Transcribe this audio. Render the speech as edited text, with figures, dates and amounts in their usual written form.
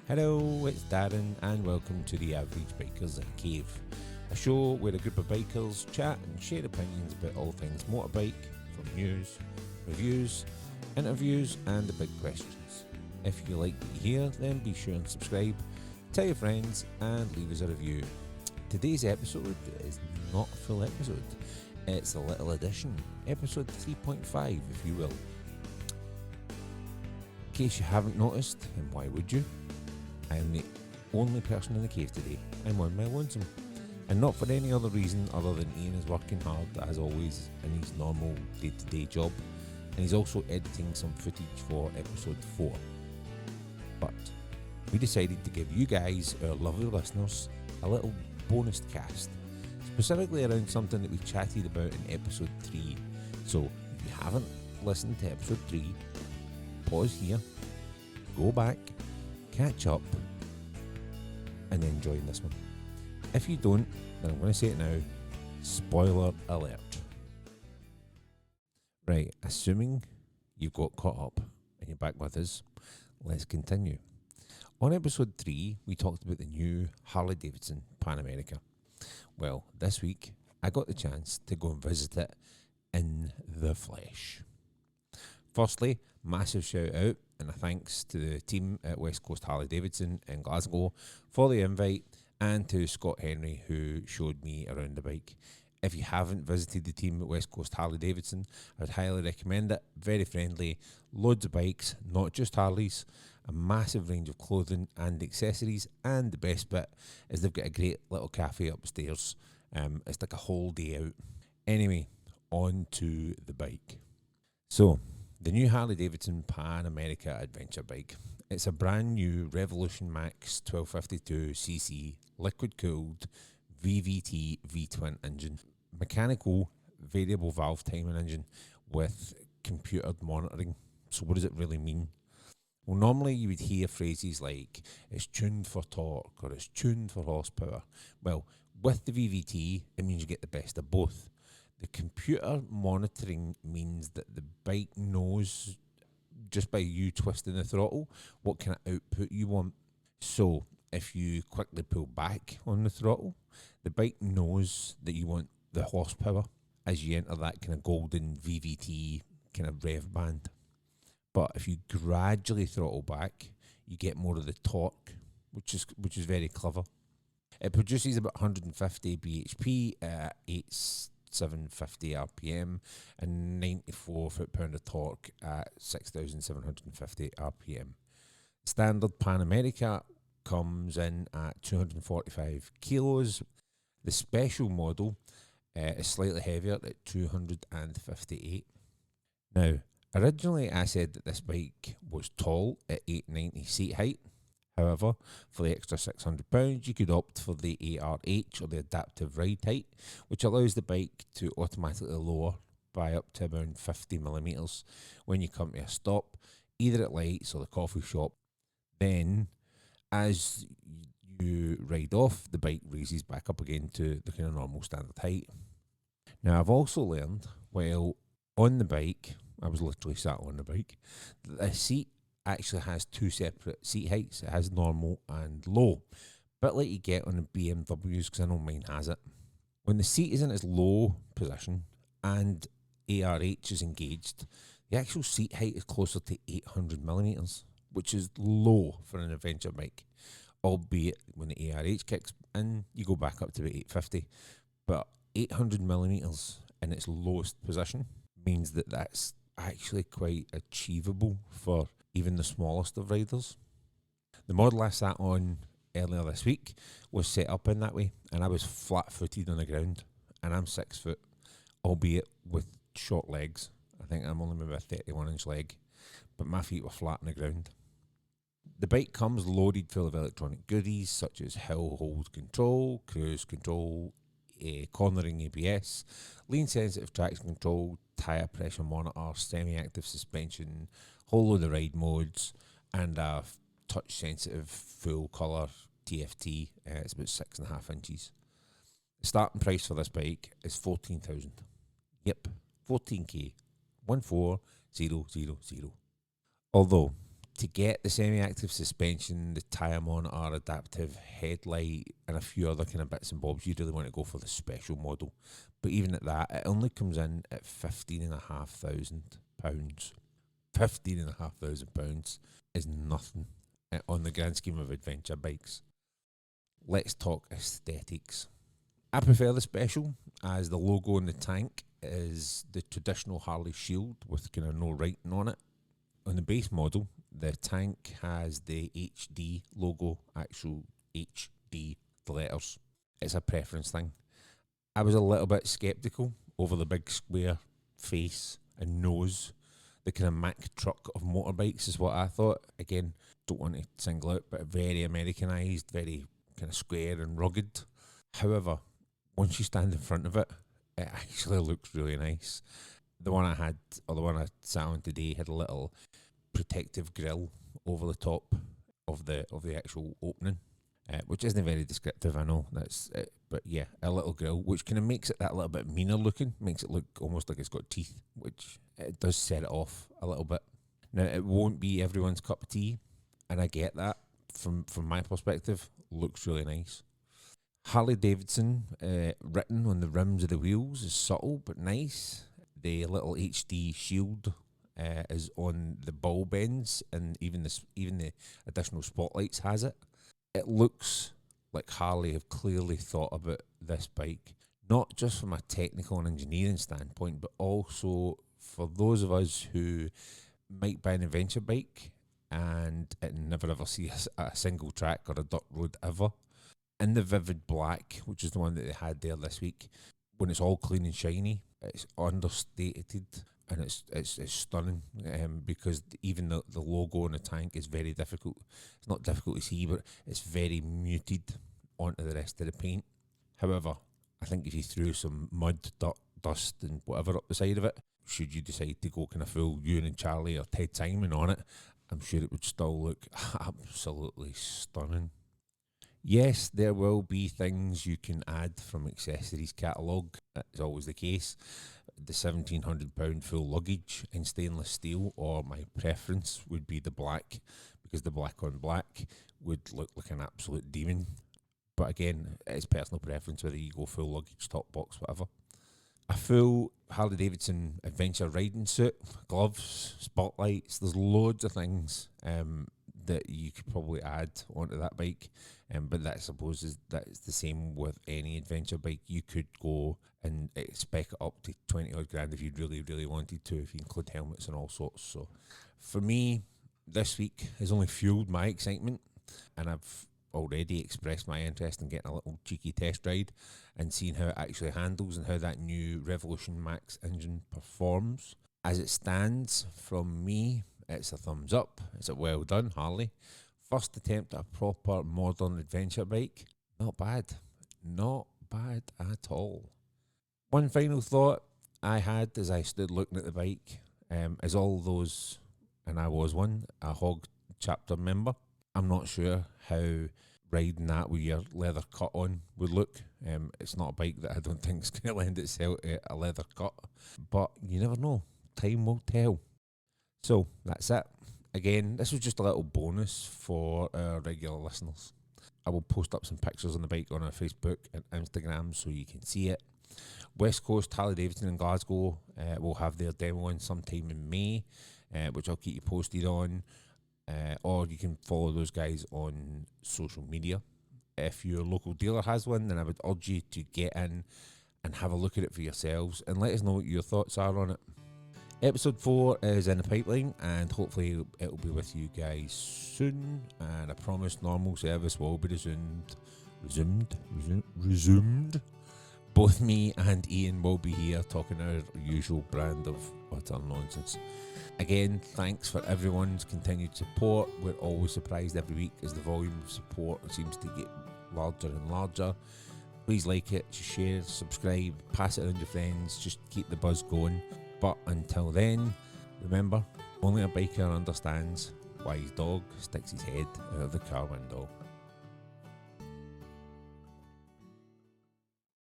Hello, it's Darren and welcome to the Average Bikers Cave, a show where a group of bikers chat and share opinions about all things motorbike, from news, reviews, interviews and the big questions. If you like what you hear, then be sure and subscribe, tell your friends and leave us a review. Today's episode is not a full episode, it's a little addition, episode 3.5 if you will. In case you haven't noticed, and why would you? I am the only person in the cave today. I'm on my lonesome. And not for any other reason other than Ian is working hard as always in his normal day-to-day job. And he's also editing some footage for episode 4. But we decided to give you guys, our lovely listeners, a little bonus cast. Specifically around something that we chatted about in episode 3. So if you haven't listened to episode 3, pause here, go back, catch up and then join this one. If you don't, then I'm going to say it now, spoiler alert. Right, assuming you've got caught up and you're back with us, let's continue. On episode 3 we talked about the new Harley Davidson Pan America. Well, this week I got the chance to go and visit it in the flesh. Firstly, massive shout out and a thanks to the team at West Coast Harley Davidson in Glasgow for the invite, and to Scott Henry who showed me around the bike. If you haven't visited the team at West Coast Harley Davidson, I would highly recommend it. Very friendly, loads of bikes, not just Harleys, a massive range of clothing and accessories, and the best bit is they've got a great little cafe upstairs. It's like a whole day out. Anyway, on to the bike. So, the new Harley Davidson Pan America adventure bike. It's a brand new Revolution Max 1252cc liquid cooled VVT V-twin engine. Mechanical variable valve timing engine with computered monitoring. So what does it really mean? Well, normally you would hear phrases like it's tuned for torque or it's tuned for horsepower. Well, with the VVT, it means you get the best of both. The computer monitoring means that the bike knows, just by you twisting the throttle, what kind of output you want. So if you quickly pull back on the throttle, the bike knows that you want the horsepower as you enter that kind of golden VVT kind of rev band. But if you gradually throttle back, you get more of the torque, which is very clever. It produces about 150 bhp at 750 RPM and 94 foot-pound of torque at 6,750 RPM. Standard Pan America comes in at 245 kilos. The special model is slightly heavier at 258. Now, originally I said that this bike was tall at 890 seat height. However, for the extra £600, you could opt for the ARH, or the adaptive ride height, which allows the bike to automatically lower by up to around 50mm when you come to a stop, either at lights or the coffee shop. Then, as you ride off, the bike raises back up again to the kind of normal standard height. Now, I've also learned, while on the bike, I was literally sat on the bike, that the seat actually has two separate seat heights. It has normal and low, bit like you get on the BMWs, because I know mine has it. When the seat is in its low position and ARH is engaged, the actual seat height is closer to 800mm, which is low for an adventure bike, albeit when the ARH kicks in, you go back up to about 850, but 800mm in its lowest position means that that's actually quite achievable for even the smallest of riders. The model I sat on earlier this week was set up in that way, and I was flat-footed on the ground, and I'm 6 foot, albeit with short legs. I think I'm only maybe a 31-inch leg, but my feet were flat on the ground. The bike comes loaded full of electronic goodies such as hill hold control, cruise control, cornering ABS, lean sensitive traction control, tyre pressure monitor, semi-active suspension, whole load of ride modes, and a touch sensitive full colour TFT. It's about 6.5 inches. The starting price for this bike is 14,000. Yep, 14k, 14000. Although To get the semi-active suspension, the tyre monitor, adaptive headlight, and a few other kind of bits and bobs, you really want to go for the special model. But even at that, it only comes in at £15,500. £15,500 is nothing on the grand scheme of adventure bikes. Let's talk aesthetics. I prefer the special, as the logo on the tank is the traditional Harley shield with kind of no writing on it. On the base model, the tank has the HD logo, actual HD, the letters. It's a preference thing. I was a little bit sceptical over the big square face and nose. The kind of Mack truck of motorbikes is what I thought. Again, don't want to single out, but very Americanized, very kind of square and rugged. However, once you stand in front of it, it actually looks really nice. The one I had, or the one I sat on today, had a little protective grille over the top of the actual opening, which isn't very descriptive, I know. That's it, but yeah, a little grille, which kind of makes it that little bit meaner looking, makes it look almost like it's got teeth, which it does set it off a little bit. Now, it won't be everyone's cup of tea, and I get that from my perspective. Looks really nice. Harley Davidson written on the rims of the wheels is subtle but nice. The little HD shield is on the ball bends, and even the additional spotlights has it. It looks like Harley have clearly thought about this bike, not just from a technical and engineering standpoint, but also for those of us who might buy an adventure bike and never ever see a single track or a dirt road ever. In the vivid black, which is the one that they had there this week, when it's all clean and shiny, it's understated and it's stunning, because even the logo on the tank is very difficult. It's not difficult to see, but it's very muted onto the rest of the paint. However, I think if you threw some mud, dirt, dust and whatever up the side of it, should you decide to go kind of full Ewan and Charlie or Ted Simon on it, I'm sure it would still look absolutely stunning. Yes, there will be things you can add from accessories catalogue. That's always the case. The £1,700 full luggage in stainless steel, or my preference would be the black, because the black on black would look like an absolute demon. But again, it's personal preference whether you go full luggage, top box, whatever. A full Harley Davidson adventure riding suit, gloves, spotlights, there's loads of things that you could probably add onto that bike. But that, I suppose, that's the same with any adventure bike. You could go and spec it up to 20 odd grand if you really, really wanted to, if you include helmets and all sorts. So for me, this week has only fueled my excitement, and I've already expressed my interest in getting a little cheeky test ride and seeing how it actually handles and how that new Revolution Max engine performs. As it stands, from me, it's a thumbs up. It's a well done, Harley. First attempt at a proper modern adventure bike. Not bad. Not bad at all. One final thought I had as I stood looking at the bike is all those, and I was one, a Hog chapter member. I'm not sure how riding that with your leather cut on would look. It's not a bike that I don't think is going to lend itself to a leather cut. But you never know. Time will tell. So that's it. Again, this was just a little bonus for our regular listeners. I will post up some pictures on the bike on our Facebook and Instagram so you can see it. West Coast, Harley Davidson in Glasgow will have their demo on sometime in May, which I'll keep you posted on. Or you can follow those guys on social media. If your local dealer has one, then I would urge you to get in and have a look at it for yourselves and let us know what your thoughts are on it. Episode 4 is in the pipeline, and hopefully it will be with you guys soon, and I promise normal service will be resumed. Both me and Ian will be here talking our usual brand of utter nonsense. Again, thanks for everyone's continued support. We're always surprised every week as the volume of support seems to get larger and larger. Please like it, share, subscribe, pass it on to your friends, just keep the buzz going. But until then, remember, only a biker understands why his dog sticks his head out of the car window.